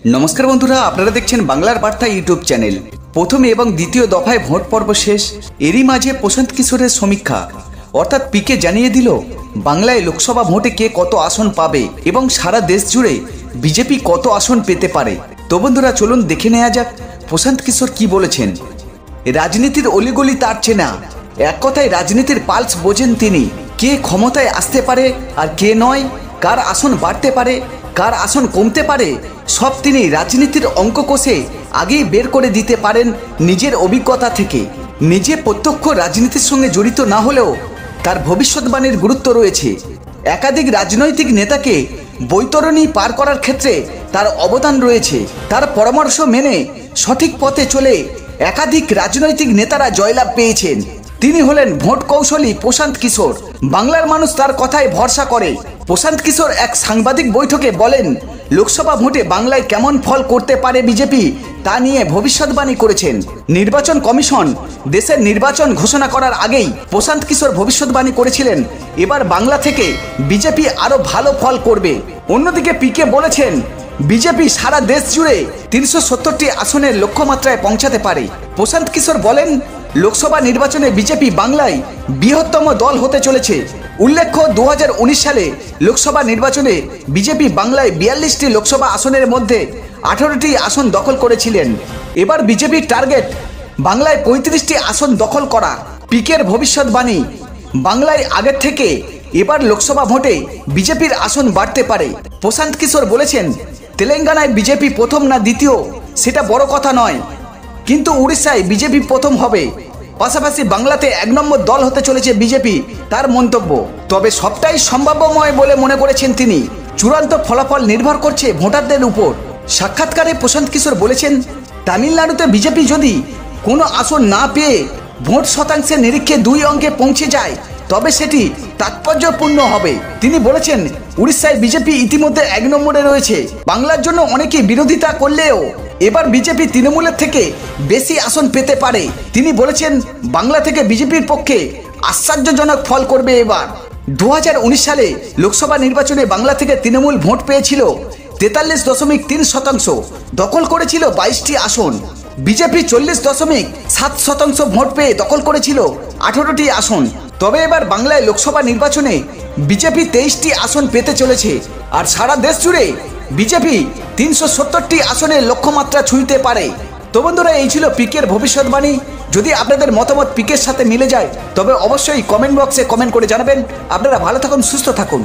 নমস্কার বন্ধুরা, আপনারা দেখছেন বাংলার বার্তা ইউটিউব চ্যানেল। প্রথম এবং দ্বিতীয় দফায় ভোট পর্ব শেষ। এরই মাঝে প্রশান্ত কিশোরের সমীক্ষা অর্থাৎ পিকে জানিয়ে দিল বাংলায় লোকসভা ভোটে কে কত আসন পাবে এবং সারা দেশ জুড়ে বিজেপি কত আসন পেতে পারে। তো বন্ধুরা চলুন দেখে নেওয়া যাক প্রশান্ত কিশোর কি বলেছেন। রাজনীতির অলিগলি তার চেনা, এক কথায় রাজনীতির পালস বোঝেন তিনি। কে ক্ষমতায় আসতে পারে আর কে নয়, কার আসন বাড়তে পারে কার আসন কমতে পারে, সব তিনি রাজনীতির অঙ্ক কষে আগেই বের করে দিতে পারেন নিজের অভিজ্ঞতা থেকে। নিজে প্রত্যক্ষ রাজনীতির সঙ্গে জড়িত না হলেও তার ভবিষ্যৎবাণীর গুরুত্ব রয়েছে। একাধিক রাজনৈতিক নেতাকে বৈতরণী পার করার ক্ষেত্রে তার অবদান রয়েছে। তার পরামর্শ মেনে সঠিক পথে চলে একাধিক রাজনৈতিক নেতারা জয়লাভ পেয়েছেন। তিনি হলেন ভোট কৌশলী প্রশান্ত কিশোর। বাংলার মানুষ তার কথায় ভরসা করে। প্রশান্ত কিশোর এক সাংবাদিক বৈঠকে বলেন, লোকসভা ভোটে বাংলায় কেমন ফল করতে পারে বিজেপি তা নিয়ে ভবিষ্যৎবাণী করেছেন। নির্বাচন কমিশন দেশের নির্বাচন ঘোষণা করার আগেই প্রশান্ত কিশোর ভবিষ্যৎবাণী করেছিলেন এবার বাংলা থেকে বিজেপি আরো ভালো ফল করবে। অন্যদিকে পিকে বলেছেন বিজেপি সারা দেশ জুড়ে ৩৭০টি আসনের লক্ষ্যমাত্রায় পৌঁছাতে পারে। প্রশান্ত কিশোর বলেন, লোকসভা নির্বাচনে বিজেপি বাংলায় বৃহত্তম দল হতে চলেছে। উল্লেখ্য ২০১৯ সালে লোকসভা নির্বাচনে বিজেপি বাংলায় ৪২টি লোকসভা আসনের মধ্যে ১৮টি আসন দখল করেছিলেন। এবার বিজেপির টার্গেট বাংলায় ৩৫টি আসন দখল করা। পিকের ভবিষ্যৎবাণী, বাংলায় আগের থেকে এবার লোকসভা ভোটে বিজেপির আসন বাড়তে পারে। প্রশান্ত কিশোর বলেছেন, তেলেঙ্গানায় বিজেপি প্রথম না দ্বিতীয় সেটা বড় কথা নয়, কিন্তু উড়িষ্যায় বিজেপি প্রথম হবে। পাশাপাশি বাংলাতে ১ নম্বর দল হতে চলেছে বিজেপি, তার মন্তব্য। তবে সবটাই সম্ভাব্যময় বলে মনে করেছেন তিনি। চূড়ান্ত ফলাফল নির্ভর করছে ভোটারদের উপর। সাক্ষাৎকারে প্রশান্ত কিশোর বলেছেন, তামিলনাড়ুতে বিজেপি যদি কোনো আসন না পেয়ে ভোট শতাংশের নিরিখে ২ অঙ্কে পৌঁছে যায় তবে সেটি তাৎপর্যপূর্ণ হবে। তিনি বলেছেন, উড়িষ্যায় বিজেপি ইতিমধ্যে ১ নম্বরে রয়েছে। বাংলার জন্য অনেকে বিরোধিতা করলেও এবার বিজেপি তৃণমূলের থেকে বেশি আসন পেতে পারে। তিনি বলেছেন, বাংলা থেকে বিজেপির পক্ষে আশ্চর্যজনক ফল করবে এবার। ২০১৯ সালে লোকসভা নির্বাচনে বাংলা থেকে তৃণমূল ভোট পেয়েছিল ৪৩.৩%, দখল করেছিল ২২টি আসন। বিজেপি ৪০.৭% ভোট পেয়ে দখল করেছিল ১৮টি আসন। তবে এবার বাংলায় লোকসভা নির্বাচনে বিজেপি ২৩টি আসন পেতে চলেছে। আর সারা দেশ জুড়ে বিজেপি ৩৭০টি আসনের লক্ষ্যমাত্রা ছুঁইতে পারে। তো বন্ধুরা, এই ছিল পিকের ভবিষ্যৎবাণী। যদি আপনাদের মতামত পিকের সাথে মিলে যায় তবে অবশ্যই কমেন্ট বক্সে কমেন্ট করে জানাবেন। আপনারা ভালো থাকুন, সুস্থ থাকুন।